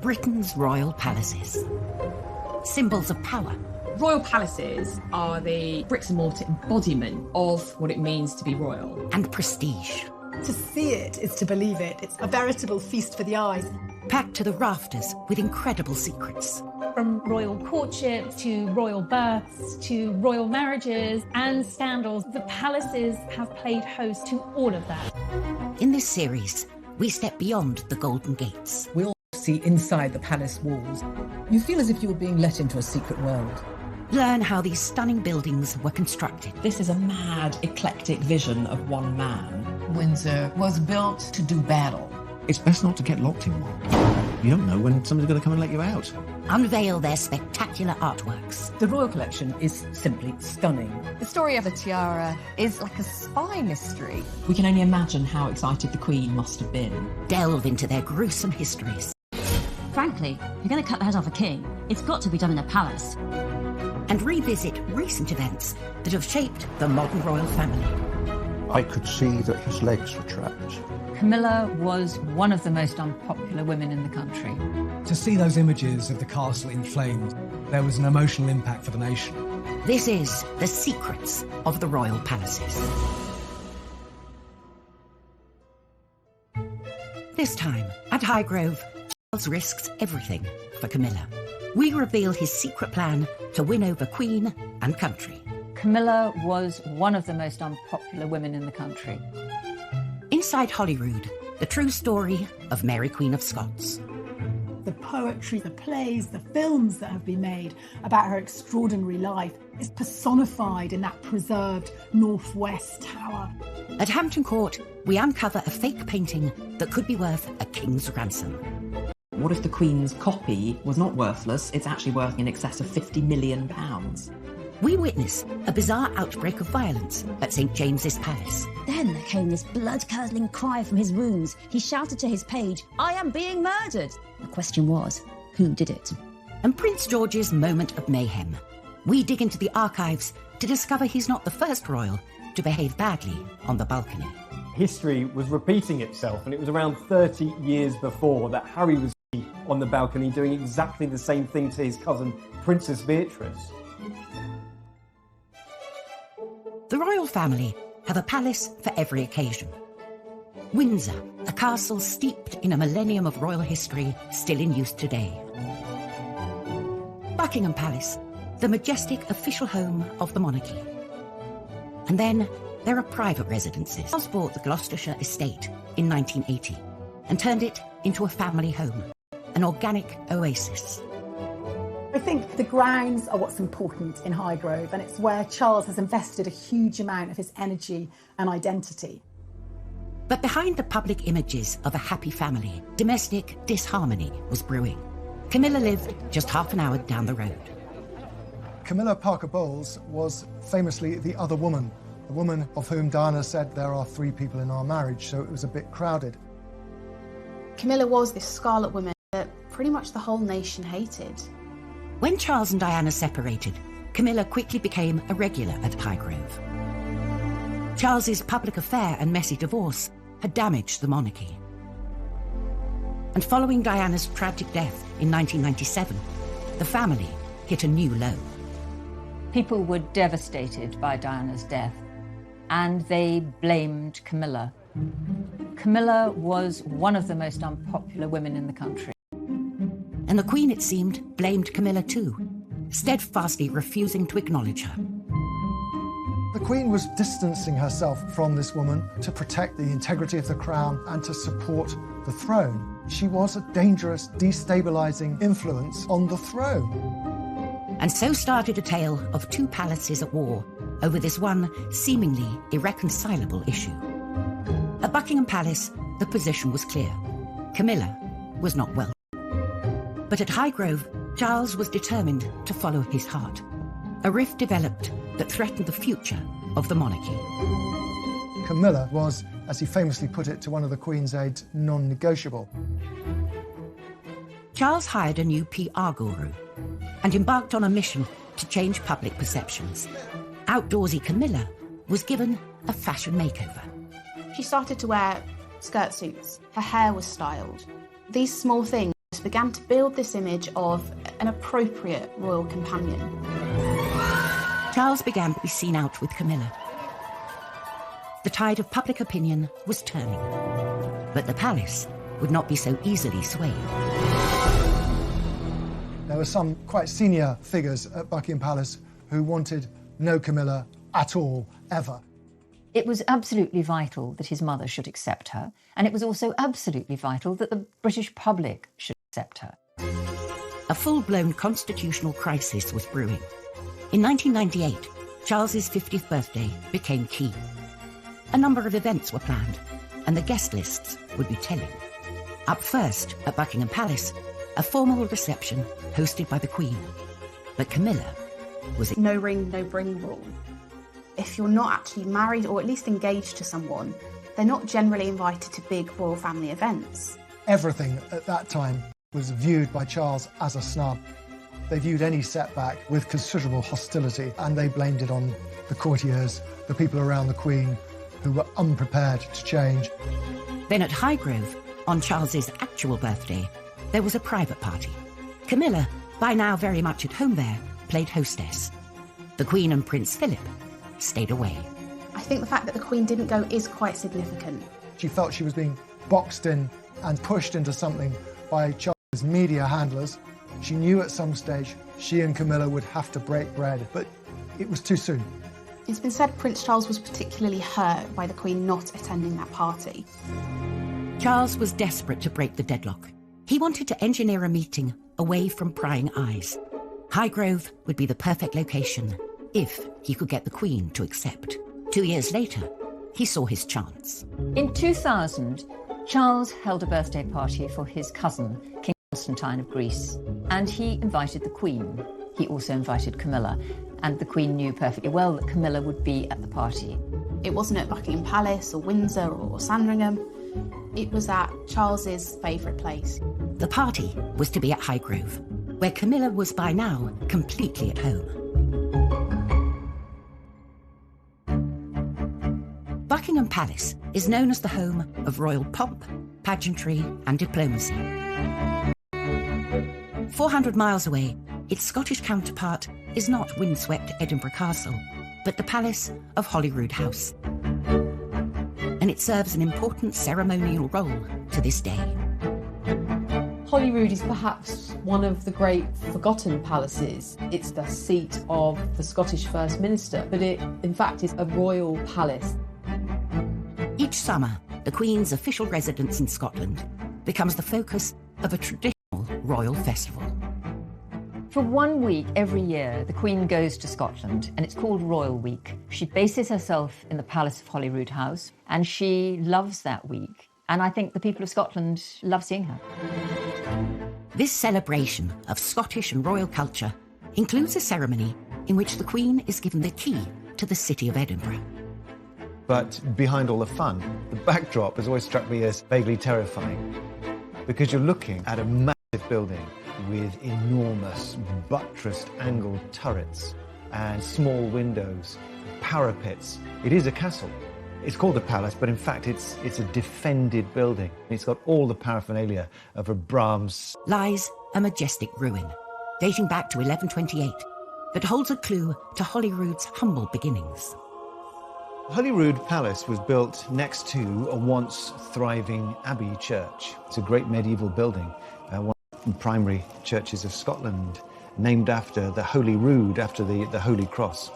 Britain's royal palaces. Symbols of power. Royal palaces are the bricks and mortar embodiment of what it means to be royal. And prestige. To see it is to believe it. It's a veritable feast for the eyes. Packed to the rafters with incredible secrets. From royal courtships to royal births to royal marriages and scandals, the palaces have played host to all of that. In this series, we step beyond the Golden Gates. We all see inside the palace walls. You feel as if you were being let into a secret world. Learn how these stunning buildings were constructed. This is a mad, eclectic vision of one man. Windsor was built to do battle. It's best not to get locked in one. You don't know when somebody's going to come and let you out. Unveil their spectacular artworks. The royal collection is simply stunning. The story of the tiara is like a spy mystery. We can only imagine how excited the Queen must have been. Delve into their gruesome histories. Frankly, if you're going to cut the head off a king, it's got to be done in a palace. And revisit recent events that have shaped the modern royal family. I could see that his legs were trapped. Camilla was one of the most unpopular women in the country. To see those images of the castle in flames, there was an emotional impact for the nation. This is The Secrets of the Royal Palaces. This time, at Highgrove, Charles risks everything for Camilla. We reveal his secret plan to win over Queen and country. Camilla was one of the most unpopular women in the country. Inside Holyrood, the true story of Mary Queen of Scots. The poetry, the plays, the films that have been made about her extraordinary life is personified in that preserved Northwest Tower. At Hampton Court, we uncover a fake painting that could be worth a king's ransom. What if the Queen's copy was not worthless, it's actually worth in excess of £50 million? We witness a bizarre outbreak of violence at St James's Palace. Then there came this blood-curdling cry from his wounds. He shouted to his page, "I am being murdered!" The question was, who did it? And Prince George's moment of mayhem. We dig into the archives to discover he's not the first royal to behave badly on the balcony. History was repeating itself, and it was around 30 years before that Harry was on the balcony doing exactly the same thing to his cousin, Princess Beatrice. The royal family have a palace for every occasion. Windsor, a castle steeped in a millennium of royal history, still in use today. Buckingham Palace, the majestic official home of the monarchy. And then there are private residences. Charles bought the Gloucestershire estate in 1980 and turned it into a family home, an organic oasis. I think the grounds are what's important in Highgrove, and it's where Charles has invested a huge amount of his energy and identity. But behind the public images of a happy family, domestic disharmony was brewing. Camilla lived just half an hour down the road. Camilla Parker Bowles was famously the other woman, the woman of whom Diana said there are 3 people in our marriage, so it was a bit crowded. Camilla was this scarlet woman that pretty much the whole nation hated. When Charles and Diana separated, Camilla quickly became a regular at Highgrove. Charles's public affair and messy divorce had damaged the monarchy. And following Diana's tragic death in 1997, the family hit a new low. People were devastated by Diana's death, and they blamed Camilla. Camilla was one of the most unpopular women in the country. And the Queen, it seemed, blamed Camilla too, steadfastly refusing to acknowledge her. The Queen was distancing herself from this woman to protect the integrity of the crown and to support the throne. She was a dangerous, destabilising influence on the throne. And so started a tale of 2 palaces at war over this one seemingly irreconcilable issue. At Buckingham Palace, the position was clear. Camilla was not welcome. But at Highgrove, Charles was determined to follow his heart. A rift developed that threatened the future of the monarchy. Camilla was, as he famously put it to one of the Queen's aides, non-negotiable. Charles hired a new PR guru and embarked on a mission to change public perceptions. Outdoorsy Camilla was given a fashion makeover. She started to wear skirt suits. Her hair was styled. These small things began to build this image of an appropriate royal companion. Charles began to be seen out with Camilla. The tide of public opinion was turning, but the palace would not be so easily swayed. There were some quite senior figures at Buckingham Palace who wanted no Camilla at all, ever. It was absolutely vital that his mother should accept her, and it was also absolutely vital that the British public should accept her. A full-blown constitutional crisis was brewing. In 1998, Charles's 50th birthday became key. A number of events were planned, and the guest lists would be telling. Up first, at Buckingham Palace, a formal reception hosted by the Queen. But Camilla was... No ring, no bring rule. If you're not actually married or at least engaged to someone, they're not generally invited to big royal family events. Everything at that time was viewed by Charles as a snub. They viewed any setback with considerable hostility, and they blamed it on the courtiers, the people around the Queen, who were unprepared to change. Then at Highgrove, on Charles's actual birthday, there was a private party. Camilla, by now very much at home there, played hostess. The Queen and Prince Philip stayed away. I think the fact that the Queen didn't go is quite significant. She felt she was being boxed in and pushed into something by Charles's media handlers. She knew at some stage she and Camilla would have to break bread, but it was too soon. It's been said Prince Charles was particularly hurt by the Queen not attending that party. Charles was desperate to break the deadlock. He wanted to engineer a meeting away from prying eyes. Highgrove would be the perfect location if he could get the Queen to accept. 2 years later, he saw his chance. In 2000, Charles held a birthday party for his cousin, King Constantine of Greece, and he invited the Queen. He also invited Camilla, and the Queen knew perfectly well that Camilla would be at the party. It wasn't at Buckingham Palace or Windsor or Sandringham. It was at Charles's favourite place. The party was to be at Highgrove, where Camilla was by now completely at home. Buckingham Palace is known as the home of royal pomp, pageantry and diplomacy. 400 miles away, its Scottish counterpart is not windswept Edinburgh Castle, but the palace of Holyrood House. And it serves an important ceremonial role to this day. Holyrood is perhaps one of the great forgotten palaces. It's the seat of the Scottish First Minister, but it, in fact, is a royal palace. Each summer, the Queen's official residence in Scotland becomes the focus of a traditional royal festival. For 1 week every year, the Queen goes to Scotland, and it's called Royal Week. She bases herself in the Palace of Holyrood House, and she loves that week. And I think the people of Scotland love seeing her. This celebration of Scottish and royal culture includes a ceremony in which the Queen is given the key to the city of Edinburgh. But behind all the fun, the backdrop has always struck me as vaguely terrifying, because you're looking at a massive building with enormous buttressed angled turrets and small windows, parapets. It is a castle. It's called the palace, but in fact it's a defended building. It's got all the paraphernalia of a Brahms. Lies a majestic ruin, dating back to 1128, that holds a clue to Holyrood's humble beginnings. Holyrood Palace was built next to a once thriving abbey church. It's a great medieval building, one of the primary churches of Scotland, named after the Holyrood, after the Holy Cross.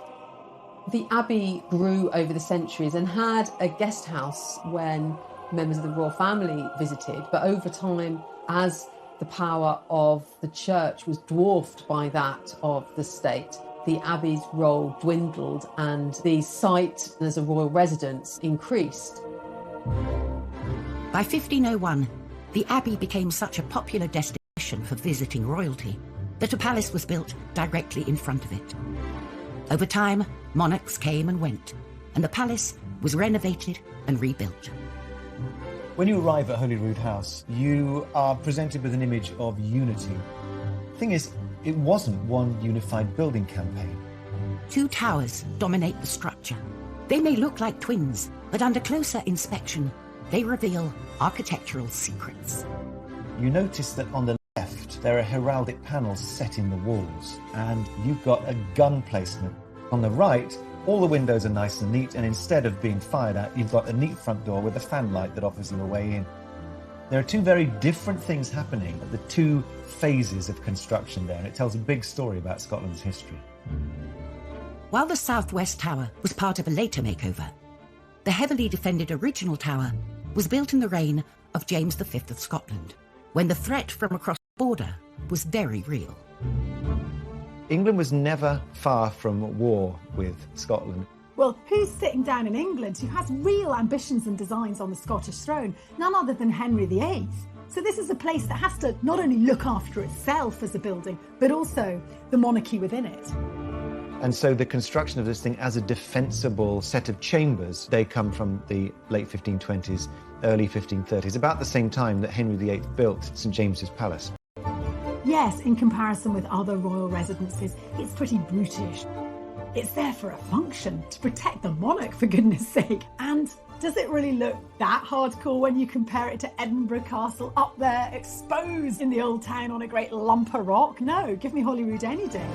The abbey grew over the centuries and had a guest house when members of the royal family visited, but over time, as the power of the church was dwarfed by that of the state, the abbey's role dwindled and the site as a royal residence increased. By 1501, the abbey became such a popular destination for visiting royalty that a palace was built directly in front of it. Over time, monarchs came and went, and the palace was renovated and rebuilt. When you arrive at Holyrood House, you are presented with an image of unity. The thing is, it wasn't one unified building campaign. 2 towers dominate the structure. They may look like twins, but under closer inspection, they reveal architectural secrets. you notice that on the left there are heraldic panels set in the walls, and you've got a gun placement. On the right, all the windows are nice and neat, and instead of being fired at, you've got a neat front door with a fan light that offers you a way in. There are two very different things happening at the two phases of construction there, and it tells a big story about Scotland's history. While the southwest tower was part of a later makeover, the heavily defended original tower was built in the reign of James V of Scotland, when the threat from across the border was very real. England was never far from war with Scotland. Well, who's sitting down in England who has real ambitions and designs on the Scottish throne? None other than Henry VIII. So this is a place that has to not only look after itself as a building, but also the monarchy within it. And so the construction of this thing as a defensible set of chambers, they come from the late 1520s, early 1530s, about the same time that Henry VIII built St James's Palace. Yes, in comparison with other royal residences, it's pretty brutish. It's there for a function, to protect the monarch, for goodness sake. And does it really look that hardcore when you compare it to Edinburgh Castle up there, exposed in the old town on a great lump of rock? No, give me Holyrood any day.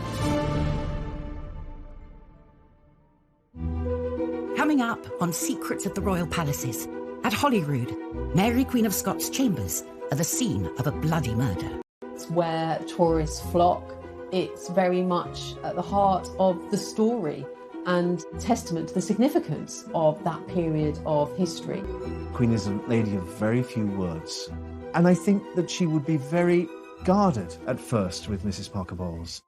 Coming up on Secrets of the Royal Palaces, at Holyrood, Mary Queen of Scots' chambers are the scene of a bloody murder. It's where tourists flock. It's very much at the heart of the story and testament to the significance of that period of history. Queen is a lady of very few words, and I think that she would be very guarded at first with Mrs. Parker Bowles.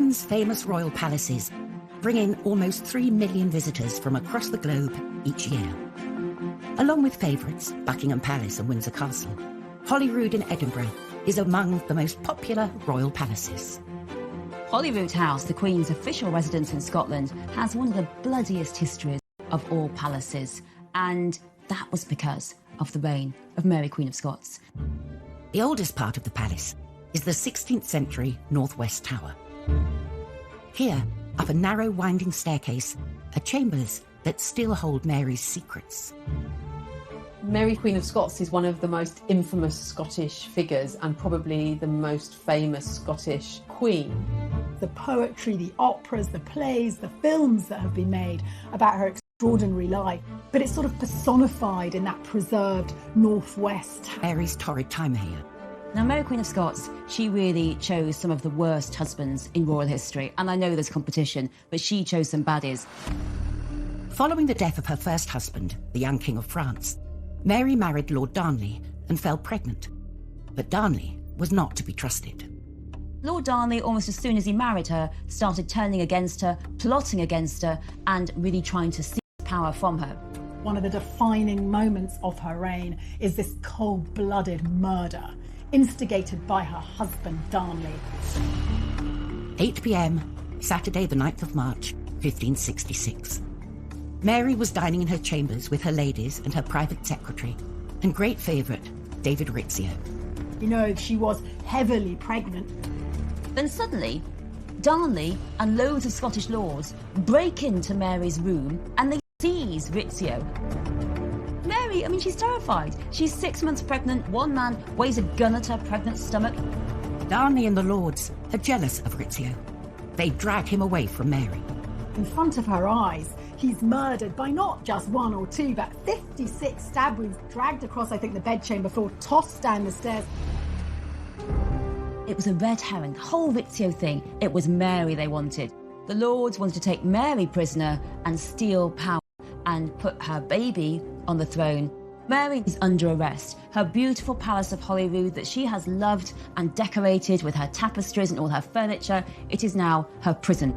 Britain's famous royal palaces bring in almost 3 million visitors from across the globe each year. Along with favourites, Buckingham Palace and Windsor Castle, Holyrood in Edinburgh is among the most popular royal palaces. Holyrood House, the Queen's official residence in Scotland, has one of the bloodiest histories of all palaces, and that was because of the reign of Mary Queen of Scots. The oldest part of the palace is the 16th century Northwest Tower. Here, up a narrow winding staircase, are chambers that still hold Mary's secrets. Mary Queen of Scots is one of the most infamous Scottish figures and probably the most famous Scottish queen. The poetry, the operas, the plays, the films that have been made about her extraordinary life, but it's sort of personified in that preserved Northwest. Mary's torrid time here. Now, Mary Queen of Scots, she really chose some of the worst husbands in royal history, and I know there's competition, but she chose some baddies. Following the death of her first husband, the young King of France, Mary married Lord Darnley and fell pregnant. But Darnley was not to be trusted. Lord Darnley, almost as soon as he married her, started turning against her, plotting against her, and really trying to seize power from her. One of the defining moments of her reign is this cold-blooded murder, instigated by her husband, Darnley. 8 p.m, Saturday the 9th of March, 1566. Mary was dining in her chambers with her ladies and her private secretary, and great favourite, David Rizzio. You know, she was heavily pregnant. Then suddenly, Darnley and loads of Scottish lords break into Mary's room and they seize Rizzio. Mary, I mean, she's terrified. She's 6 months pregnant. One man weighs a gun at her pregnant stomach. Darnley and the lords are jealous of Rizzio. They drag him away from Mary. In front of her eyes, he's murdered by not just 1 or 2, but 56 stab wounds, dragged across, I think, the bedchamber floor, tossed down the stairs. It was a red herring, the whole Rizzio thing. It was Mary they wanted. The lords wanted to take Mary prisoner and steal power and put her baby on the throne. Mary is under arrest. Her beautiful palace of Holyrood that she has loved and decorated with her tapestries and all her furniture, it is now her prison.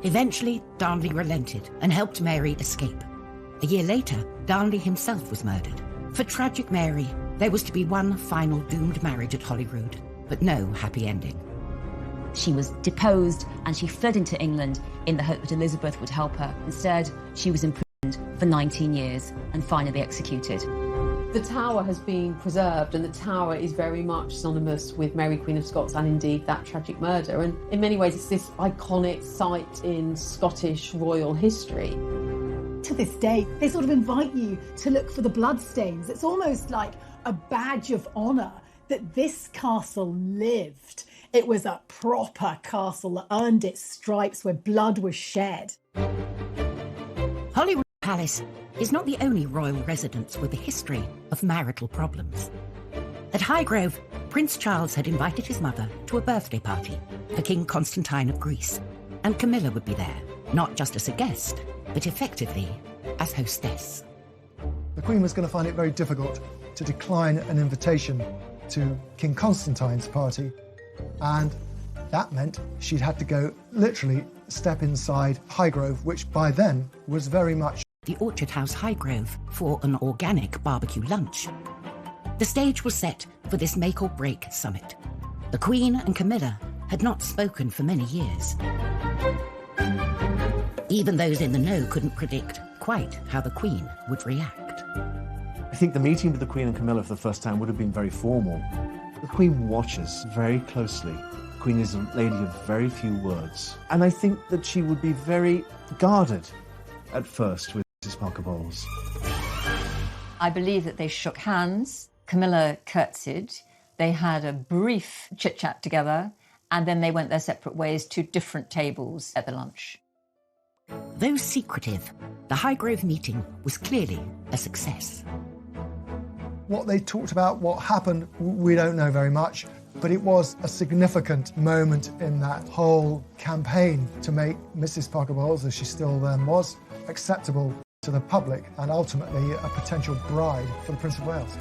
Eventually, Darnley relented and helped Mary escape. A year later, Darnley himself was murdered. For tragic Mary, there was to be one final doomed marriage at Holyrood, but no happy ending. She was deposed and she fled into England in the hope that Elizabeth would help her. Instead, she was imprisoned for 19 years and finally executed. The Tower has been preserved, and the Tower is very much synonymous with Mary Queen of Scots and indeed that tragic murder. And in many ways, it's this iconic site in Scottish royal history. To this day, they sort of invite you to look for the bloodstains. It's almost like a badge of honour that this castle lived. It was a proper castle that earned its stripes where blood was shed. Holyrood Palace is not the only royal residence with a history of marital problems. At Highgrove, Prince Charles had invited his mother to a birthday party for King Constantine of Greece, and Camilla would be there, not just as a guest, but effectively as hostess. The Queen was going to find it very difficult to decline an invitation to King Constantine's party, and that meant she'd had to go literally step inside Highgrove, which by then was very much the Orchard House Highgrove for an organic barbecue lunch. The stage was set for this make or break summit. The Queen and Camilla had not spoken for many years. Even those in the know couldn't predict quite how the Queen would react. I think the meeting with the Queen and Camilla for the first time would have been very formal. The Queen watches very closely. The Queen is a lady of very few words. And I think that she would be very guarded at first with Mrs. Parker Bowles. I believe that they shook hands. Camilla curtsied. They had a brief chit-chat together, and then they went their separate ways to different tables at the lunch. Though secretive, the Highgrove meeting was clearly a success. what they talked about, what happened, we don't know very much, but it was a significant moment in that whole campaign to make Mrs. Parker Bowles, as she still then was, acceptable to the public and ultimately a potential bride for the Prince of Wales.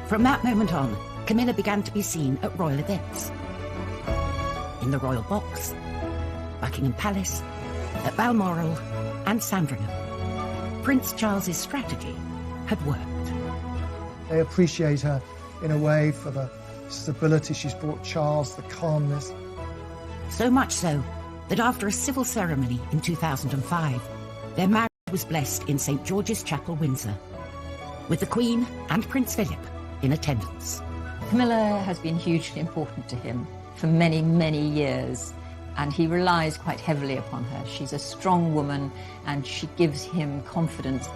From that moment on, Camilla began to be seen at royal events. In the Royal Box, Buckingham Palace, at Balmoral and Sandringham. Prince Charles's strategy had worked. They appreciate her in a way for the stability she's brought Charles, the calmness. So much so that after a civil ceremony in 2005, their marriage was blessed in St. George's Chapel, Windsor, with the Queen and Prince Philip in attendance. Camilla has been hugely important to him for many, many years, and he relies quite heavily upon her. She's a strong woman, and she gives him confidence.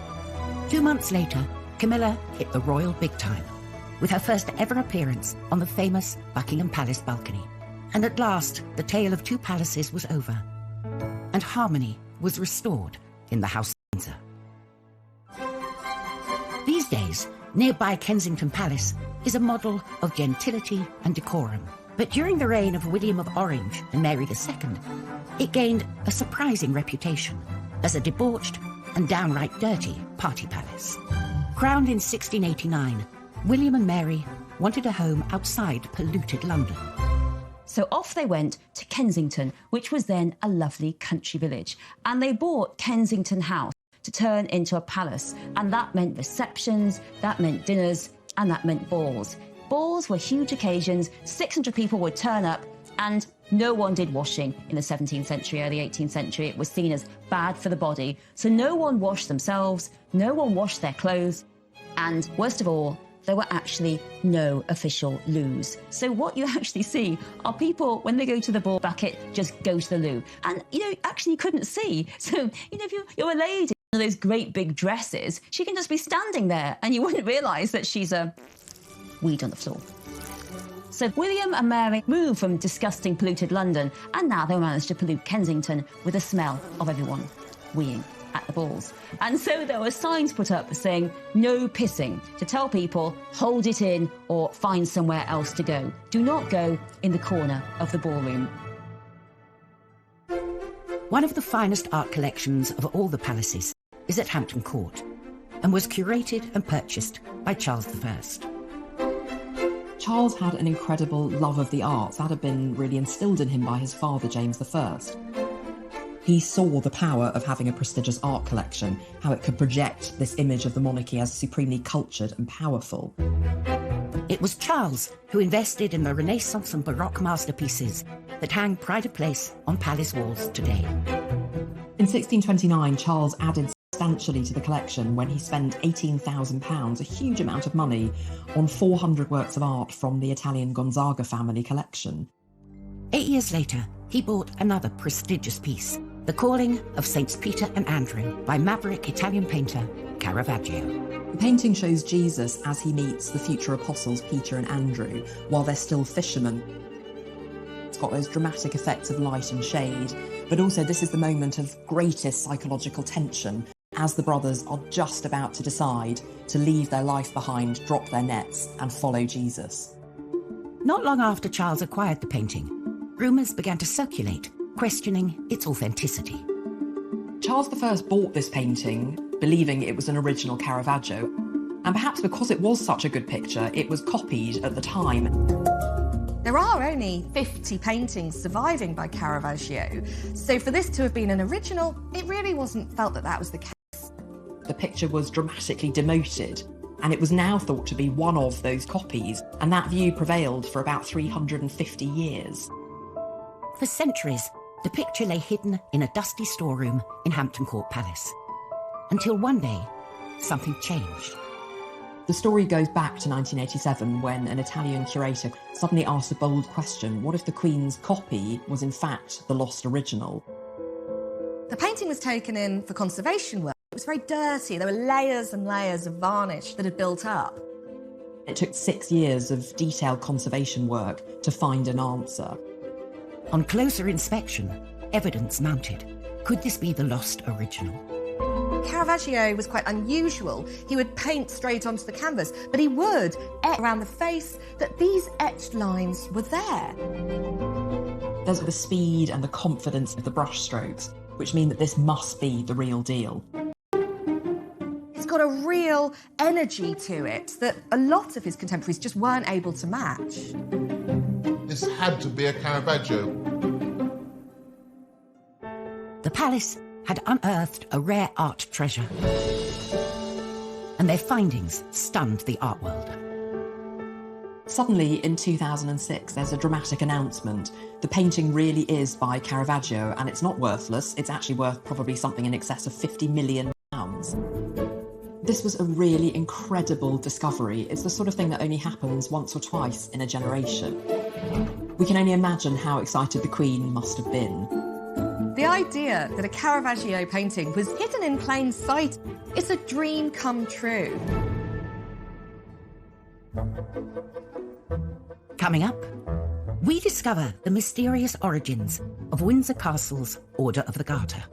2 months later, Camilla hit the royal big time, with her first ever appearance on the famous Buckingham Palace balcony. And at last, the tale of two palaces was over, and harmony was restored in the House of Windsor. These days, nearby Kensington Palace is a model of gentility and decorum. But during the reign of William of Orange and Mary II, it gained a surprising reputation as a debauched and downright dirty party palace. Crowned in 1689, William and Mary wanted a home outside polluted London. So off they went to Kensington, which was then a lovely country village. And they bought Kensington House to turn into a palace. And that meant receptions, that meant dinners, and that meant balls. Balls were huge occasions. 600 people would turn up, and no one did washing in the 17th century, early 18th century. It was seen as bad for the body. So no one washed themselves, no one washed their clothes, and worst of all, there were actually no official loos. So what you actually see are people, when they go to the ball bucket, just go to the loo. And, actually you couldn't see. So, if you're a lady in those great big dresses, she can just be standing there and you wouldn't realise that she's a weed on the floor. So William and Mary moved from disgusting, polluted London, and now they managed to pollute Kensington with the smell of everyone weeing at the balls. And so there were signs put up saying no pissing, to tell people hold it in or find somewhere else to go. Do not go in the corner of the ballroom. One of the finest art collections of all the palaces is at Hampton Court and was curated and purchased by Charles I. Charles had an incredible love of the arts that had been really instilled in him by his father, James I. He saw the power of having a prestigious art collection, how it could project this image of the monarchy as supremely cultured and powerful. It was Charles who invested in the Renaissance and Baroque masterpieces that hang pride of place on palace walls today. In 1629, Charles added substantially to the collection when he spent £18,000, a huge amount of money, on 400 works of art from the Italian Gonzaga family collection. 8 years later, he bought another prestigious piece, The Calling of Saints Peter and Andrew by maverick Italian painter Caravaggio. The painting shows Jesus as he meets the future apostles Peter and Andrew while they're still fishermen. It's got those dramatic effects of light and shade, but also this is the moment of greatest psychological tension as the brothers are just about to decide to leave their life behind, drop their nets and follow Jesus. Not long after Charles acquired the painting, rumours began to circulate, questioning its authenticity. Charles I bought this painting, believing it was an original Caravaggio, and perhaps because it was such a good picture, it was copied at the time. There are only 50 paintings surviving by Caravaggio, so for this to have been an original, it really wasn't felt that that was the case. The picture was dramatically demoted, and it was now thought to be one of those copies, and that view prevailed for about 350 years. For centuries, the picture lay hidden in a dusty storeroom in Hampton Court Palace. Until one day, something changed. The story goes back to 1987 when an Italian curator suddenly asked a bold question: what if the Queen's copy was in fact the lost original? The painting was taken in for conservation work. It was very dirty. There were layers and layers of varnish that had built up. It took 6 years of detailed conservation work to find an answer. On closer inspection, evidence mounted. Could this be the lost original? Caravaggio was quite unusual. He would paint straight onto the canvas, but he would etch around the face that these etched lines were there. There's the speed and the confidence of the brushstrokes, which mean that this must be the real deal. It's got a real energy to it that a lot of his contemporaries just weren't able to match. This had to be a Caravaggio. The palace had unearthed a rare art treasure, and their findings stunned the art world. Suddenly, in 2006, there's a dramatic announcement. The painting really is by Caravaggio, and it's not worthless. It's actually worth probably something in excess of £50 million. This was a really incredible discovery. It's the sort of thing that only happens once or twice in a generation. We can only imagine how excited the Queen must have been. The idea that a Caravaggio painting was hidden in plain sight, it's a dream come true. Coming up, we discover the mysterious origins of Windsor Castle's Order of the Garter.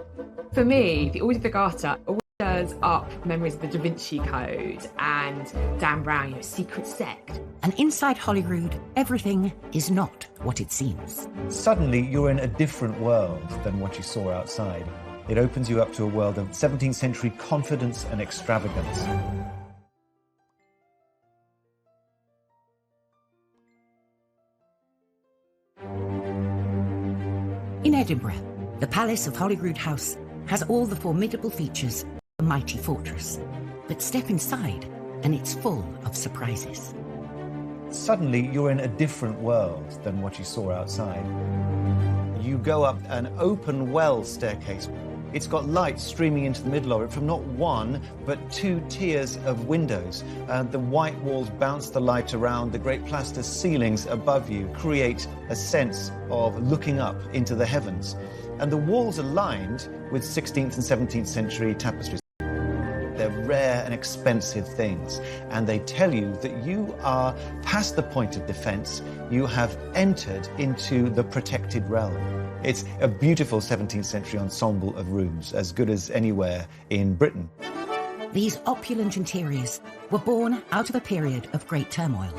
For me, the Order of the Garter always stirs up memories of the Da Vinci Code and Dan Brown, secret sect. And inside Holyrood, everything is not what it seems. Suddenly, you're in a different world than what you saw outside. It opens you up to a world of 17th century confidence and extravagance. In Edinburgh, the Palace of Holyrood House has all the formidable features of a mighty fortress. But step inside and it's full of surprises. Suddenly, you're in a different world than what you saw outside. You go up an open well staircase. It's got light streaming into the middle of it from not one, but 2 tiers of windows. The white walls bounce the light around. The great plaster ceilings above you create a sense of looking up into the heavens. And the walls are lined with 16th and 17th century tapestries. They're rare and expensive things, and they tell you that you are past the point of defense. You have entered into the protected realm. It's a beautiful 17th century ensemble of rooms, as good as anywhere in Britain. These opulent interiors were born out of a period of great turmoil.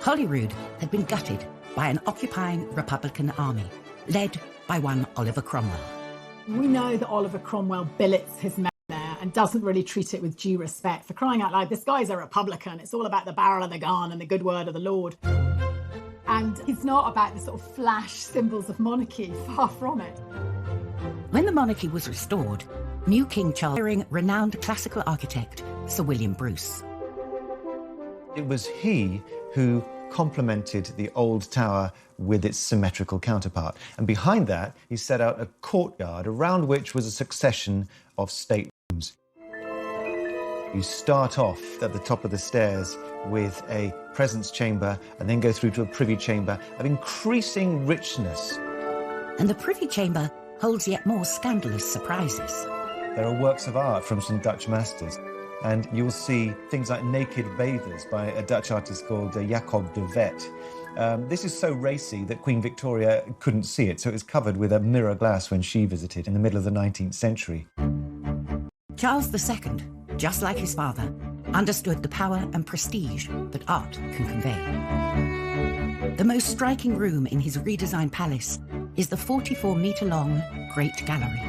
Holyrood had been gutted by an occupying Republican army, led by one Oliver Cromwell. We know that Oliver Cromwell billets his men there and doesn't really treat it with due respect. For crying out loud, this guy's a Republican. It's all about the barrel of the gun and the good word of the Lord. And it's not about the sort of flash symbols of monarchy, far from it. When the monarchy was restored, new King Charles hiring renowned classical architect Sir William Bruce. It was he who complemented the old tower with its symmetrical counterpart. And behind that, he set out a courtyard around which was a succession of staterooms. You start off at the top of the stairs with a presence chamber and then go through to a privy chamber of increasing richness. And the privy chamber holds yet more scandalous surprises. There are works of art from some Dutch masters, and you'll see things like naked bathers by a Dutch artist called Jacob de Vet. This is so racy that Queen Victoria couldn't see it, so it was covered with a mirror glass when she visited in the middle of the 19th century. Charles II, just like his father, understood the power and prestige that art can convey. The most striking room in his redesigned palace is the 44-metre-long Great Gallery,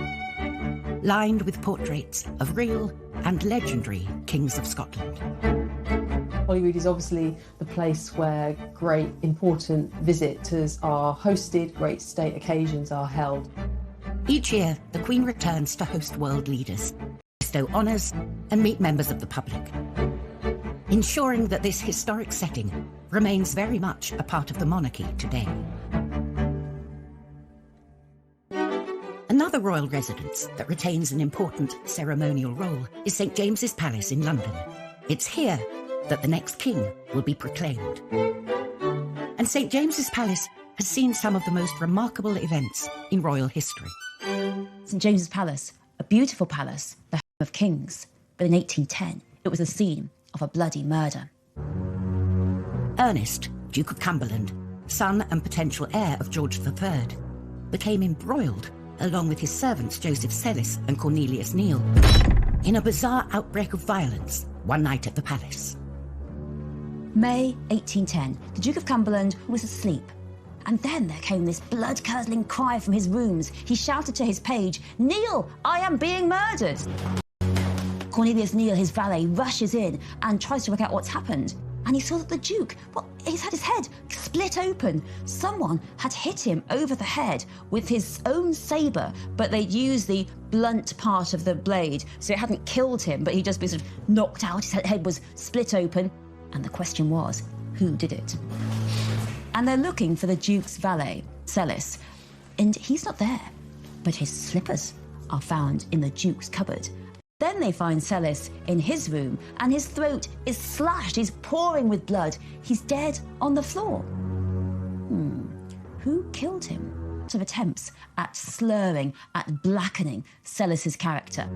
lined with portraits of real and legendary kings of Scotland. Holyrood is obviously the place where great important visitors are hosted, great state occasions are held. Each year, the Queen returns to host world leaders, bestow honours and meet members of the public, ensuring that this historic setting remains very much a part of the monarchy today. Another royal residence that retains an important ceremonial role is St James's Palace in London. It's here that the next king will be proclaimed. And St James's Palace has seen some of the most remarkable events in royal history. St James's Palace, a beautiful palace, the home of kings. But in 1810, it was the scene of a bloody murder. Ernest, Duke of Cumberland, son and potential heir of George III, became embroiled, along with his servants Joseph Sellis and Cornelius Neil, in a bizarre outbreak of violence one night at the palace. May 1810, the Duke of Cumberland was asleep. And then there came this blood-curdling cry from his rooms. He shouted to his page, "Neil, I am being murdered!" Cornelius Neil, his valet, rushes in and tries to work out what's happened. And he saw that the Duke, he's had his head split open. Someone had hit him over the head with his own sabre, but they'd used the blunt part of the blade, so it hadn't killed him, but he'd just been sort of knocked out. His head was split open. And the question was, who did it? And they're looking for the Duke's valet, Sellis, and he's not there. But his slippers are found in the Duke's cupboard. Then they find Sellis in his room, and his throat is slashed. He's pouring with blood. He's dead on the floor. Who killed him? Lots of attempts at slurring, at blackening Sellis's character.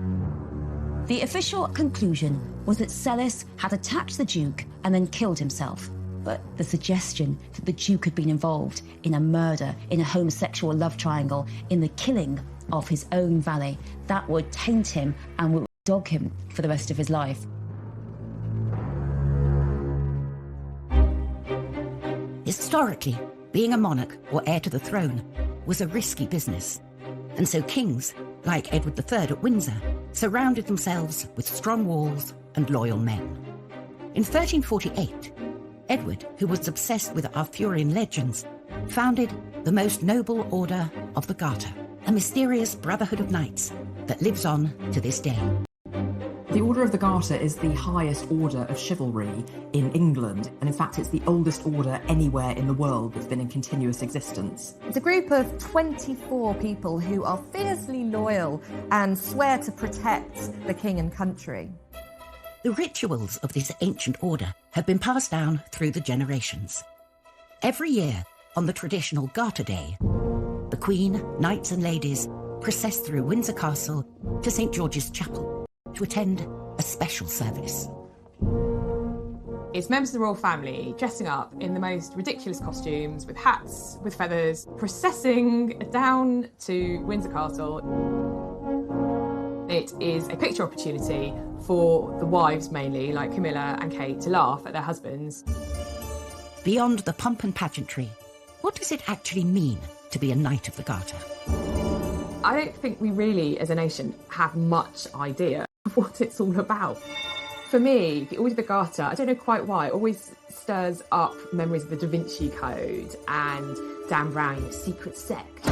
The official conclusion was that Sellis had attacked the Duke and then killed himself. But the suggestion that the Duke had been involved in a murder, in a homosexual love triangle, in the killing of his own valet, that would taint him and would dog him for the rest of his life. Historically, being a monarch or heir to the throne was a risky business. And so kings, like Edward III at Windsor, surrounded themselves with strong walls and loyal men. In 1348, Edward, who was obsessed with Arthurian legends, founded the most noble order of the Garter, a mysterious brotherhood of knights that lives on to this day. The Order of the Garter is the highest order of chivalry in England, and in fact it's the oldest order anywhere in the world that's been in continuous existence. It's a group of 24 people who are fiercely loyal and swear to protect the king and country. The rituals of this ancient order have been passed down through the generations. Every year, on the traditional Garter Day, the Queen, knights and ladies process through Windsor Castle to St George's Chapel to attend a special service. It's members of the royal family dressing up in the most ridiculous costumes, with hats, with feathers, processing down to Windsor Castle. It is a picture opportunity for the wives mainly, like Camilla and Kate, to laugh at their husbands. Beyond the pomp and pageantry, what does it actually mean to be a Knight of the Garter? I don't think we really, as a nation, have much idea of what it's all about. For me, the Order of the Garter, I don't know quite why, it always stirs up memories of the Da Vinci Code and Dan Brown's secret sect.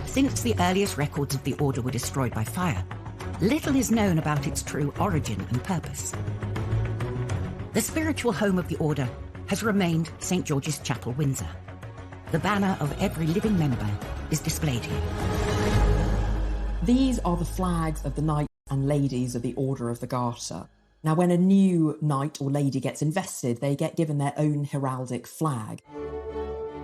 Since the earliest records of the order were destroyed by fire, little is known about its true origin and purpose. The spiritual home of the order has remained St George's Chapel, Windsor. The banner of every living member is displayed here. These are the flags of the knights and ladies of the Order of the Garter. Now, when a new knight or lady gets invested, they get given their own heraldic flag.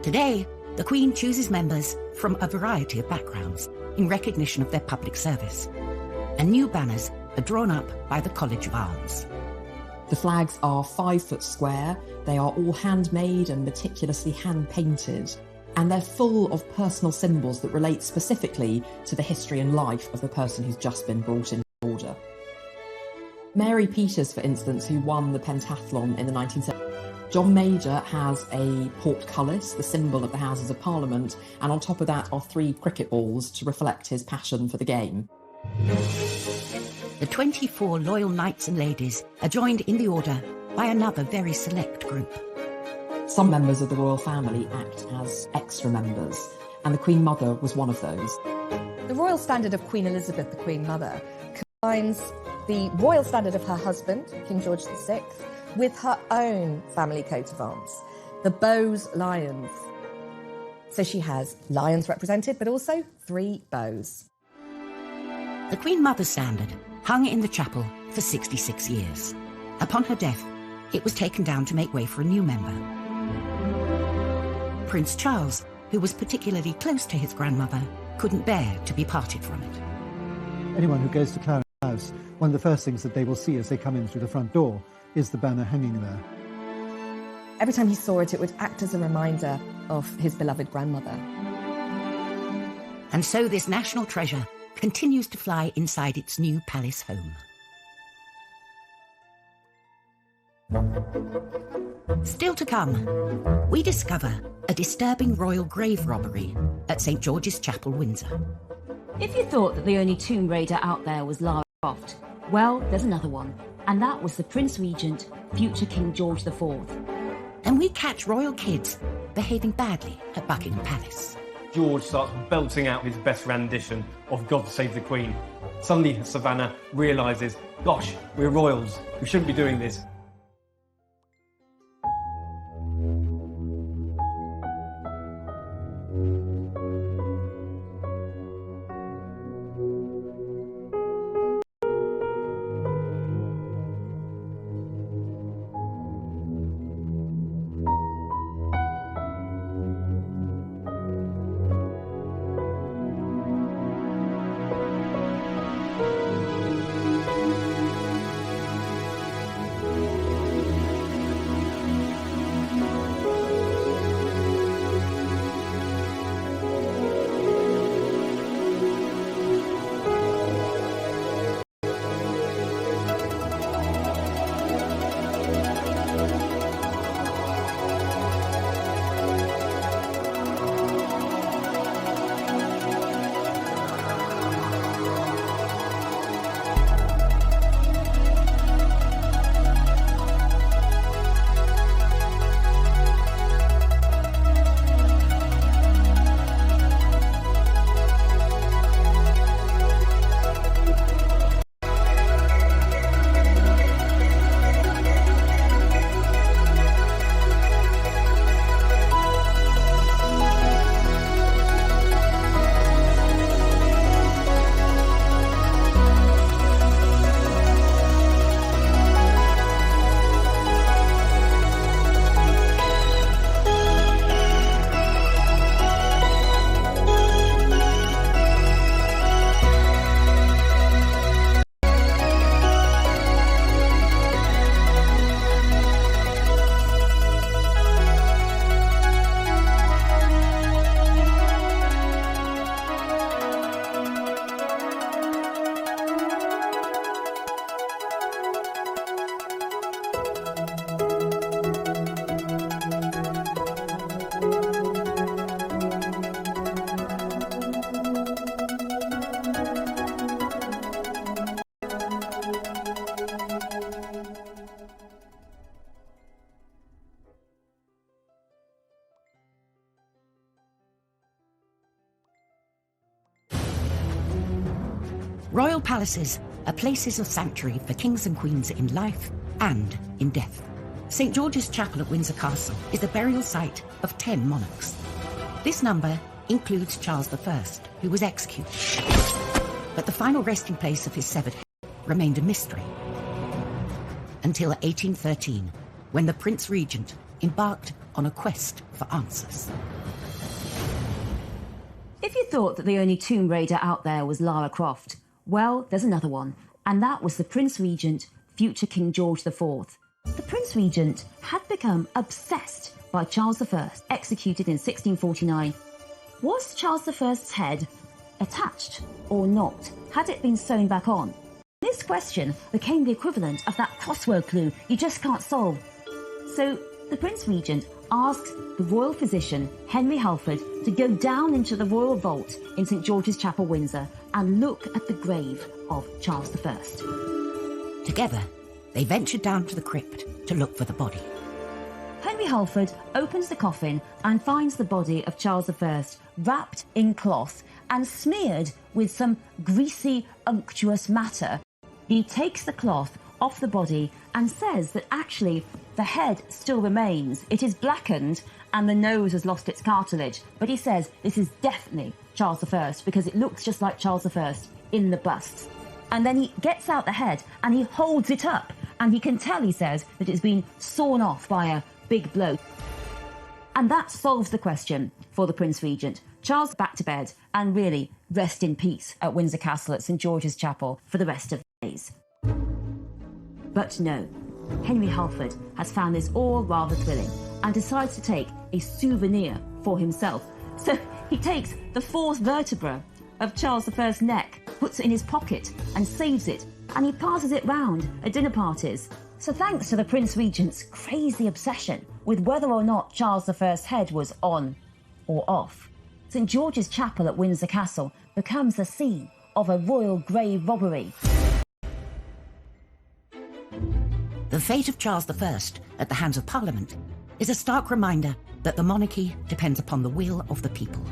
Today, the Queen chooses members from a variety of backgrounds in recognition of their public service, and new banners are drawn up by the College of Arms. The flags are 5 foot square, they are all handmade and meticulously hand-painted, and they're full of personal symbols that relate specifically to the history and life of the person who's just been brought into the order. Mary Peters, for instance, who won the pentathlon in the 1970s, John Major has a portcullis, the symbol of the Houses of Parliament, and on top of that are 3 cricket balls to reflect his passion for the game. The 24 loyal knights and ladies are joined in the order by another very select group. Some members of the royal family act as extra members, and the Queen Mother was one of those. The royal standard of Queen Elizabeth, the Queen Mother, combines the royal standard of her husband, King George VI, with her own family coat of arms, the Bowes Lions. So she has lions represented, but also 3 bows. The Queen Mother's standard hung in the chapel for 66 years. Upon her death, it was taken down to make way for a new member. Prince Charles, who was particularly close to his grandmother, couldn't bear to be parted from it. Anyone who goes to Clarence House, one of the first things that they will see as they come in through the front door is the banner hanging there. Every time he saw it, it would act as a reminder of his beloved grandmother. And so this national treasure continues to fly inside its new palace home. Still to come, we discover a disturbing royal grave robbery at St George's Chapel, Windsor. If you thought that the only tomb raider out there was Lara Croft, well, there's another one, and that was the Prince Regent, future King George IV. And we catch royal kids behaving badly at Buckingham Palace. George starts belting out his best rendition of God Save the Queen. Suddenly Savannah realises, gosh, we're royals, we shouldn't be doing this. Royal palaces are places of sanctuary for kings and queens in life and in death. St George's Chapel at Windsor Castle is the burial site of 10 monarchs. This number includes Charles I, who was executed. But the final resting place of his severed head remained a mystery. Until 1813, when the Prince Regent embarked on a quest for answers. If you thought that the only Tomb Raider out there was Lara Croft, well, there's another one, and that was the Prince Regent, future King George IV. The Prince Regent had become obsessed by Charles I, executed in 1649. Was Charles I's head attached or not? Had it been sewn back on? This question became the equivalent of that crossword clue you just can't solve. So the Prince Regent asked the royal physician, Henry Halford, to go down into the royal vault in St George's Chapel, Windsor, and look at the grave of Charles I. Together, they ventured down to the crypt to look for the body. Henry Halford opens the coffin and finds the body of Charles I wrapped in cloth and smeared with some greasy, unctuous matter. He takes the cloth off the body and says that actually the head still remains. It is blackened and the nose has lost its cartilage. But he says this is definitely Charles I because it looks just like Charles I in the bust. And then he gets out the head and he holds it up and he can tell, he says, that it's been sawn off by a big blow. And that solves the question for the Prince Regent. Charles back to bed and really rest in peace at Windsor Castle at St George's Chapel for the rest of the days. But no, Henry Halford has found this all rather thrilling and decides to take a souvenir for himself. So he takes the fourth vertebra of Charles I's neck, puts it in his pocket and saves it, and he passes it round at dinner parties. So thanks to the Prince Regent's crazy obsession with whether or not Charles I's head was on or off, St George's Chapel at Windsor Castle becomes the scene of a royal grave robbery. The fate of Charles I at the hands of Parliament is a stark reminder that the monarchy depends upon the will of the people.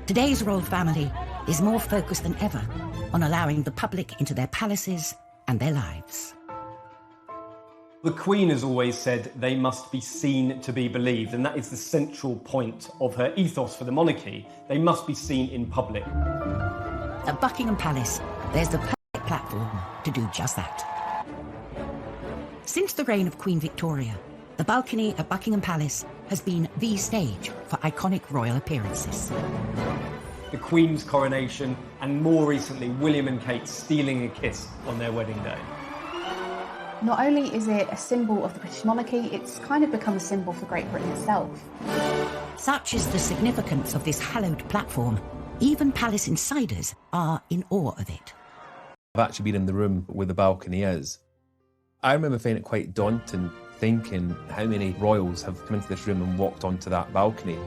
Today's royal family is more focused than ever on allowing the public into their palaces and their lives. The Queen has always said they must be seen to be believed, and that is the central point of her ethos for the monarchy. They must be seen in public. At Buckingham Palace, there's the perfect platform to do just that. Since the reign of Queen Victoria, the balcony at Buckingham Palace has been the stage for iconic royal appearances. The Queen's coronation, and more recently, William and Kate stealing a kiss on their wedding day. Not only is it a symbol of the British monarchy, it's kind of become a symbol for Great Britain itself. Such is the significance of this hallowed platform, even palace insiders are in awe of it. I've actually been in the room where the balcony is. I remember finding it quite daunting, thinking how many royals have come into this room and walked onto that balcony.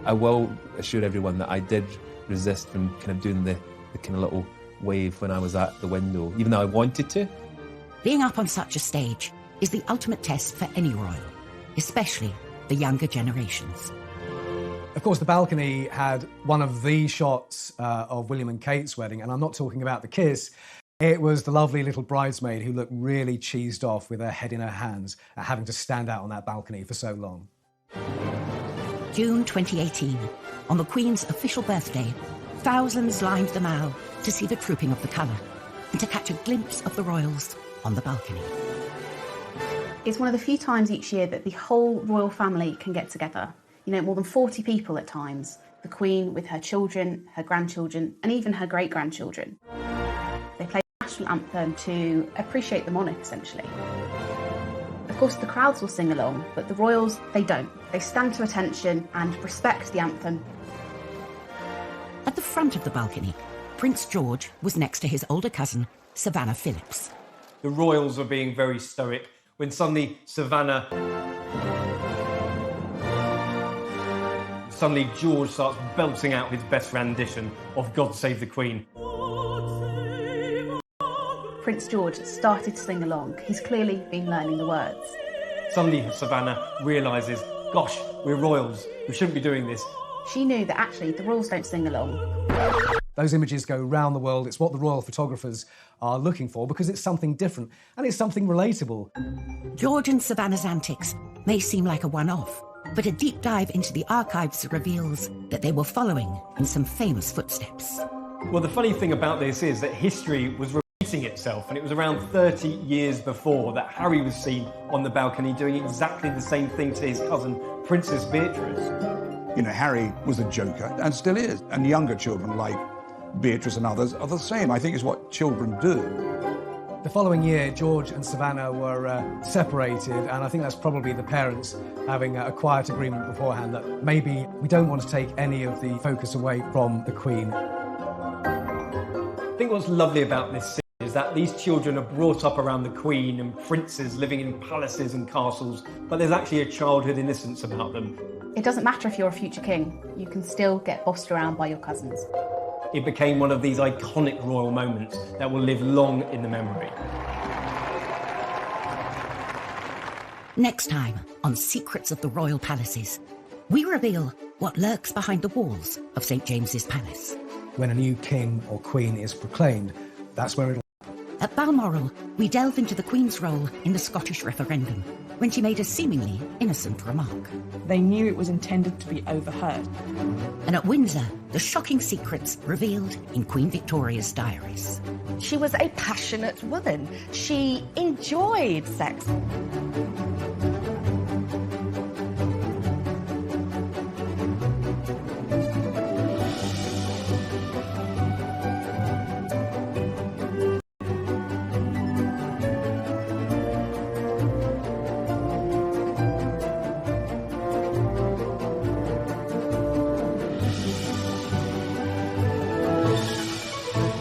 I will assure everyone that I did resist from kind of doing the kind of little wave when I was at the window, even though I wanted to. Being up on such a stage is the ultimate test for any royal, especially the younger generations. Of course, the balcony had one of the shots of William and Kate's wedding, and I'm not talking about the kiss. It was the lovely little bridesmaid who looked really cheesed off with her head in her hands at having to stand out on that balcony for so long. June 2018, on the Queen's official birthday, thousands lined the Mall to see the trooping of the colour and to catch a glimpse of the royals on the balcony. It's one of the few times each year that the whole royal family can get together. You know, more than 40 people at times. The Queen with her children, her grandchildren, and even her great-grandchildren. They play the national anthem to appreciate the monarch, essentially. Of course, the crowds will sing along, but the royals, they don't. They stand to attention and respect the anthem. At the front of the balcony, Prince George was next to his older cousin, Savannah Phillips. The royals were being very stoic when suddenly George starts belting out his best rendition of God Save the Queen. Prince George started to sing along. He's clearly been learning the words. Suddenly Savannah realises, gosh, we're royals, we shouldn't be doing this. She knew that actually the royals don't sing along. Those images go round the world. It's what the royal photographers are looking for because it's something different and it's something relatable. George and Savannah's antics may seem like a one-off, but a deep dive into the archives reveals that they were following in some famous footsteps. Well, the funny thing about this is that history was repeating itself, and it was around 30 years before that Harry was seen on the balcony doing exactly the same thing to his cousin, Princess Beatrice. You know, Harry was a joker and still is, and younger children like Beatrice and others are the same. I think it's what children do. The following year, George and Savannah were separated, and I think that's probably the parents having a quiet agreement beforehand that maybe we don't want to take any of the focus away from the Queen. I think what's lovely about this scene is that these children are brought up around the Queen and princes living in palaces and castles, but there's actually a childhood innocence about them. It doesn't matter if you're a future king, you can still get bossed around by your cousins. It became one of these iconic royal moments that will live long in the memory. Next time on Secrets of the Royal Palaces, we reveal what lurks behind the walls of St James's Palace. When a new king or queen is proclaimed, that's where it'll... At Balmoral, we delve into the Queen's role in the Scottish referendum, when she made a seemingly innocent remark. They knew it was intended to be overheard. And at Windsor, the shocking secrets revealed in Queen Victoria's diaries. She was a passionate woman. She enjoyed sex.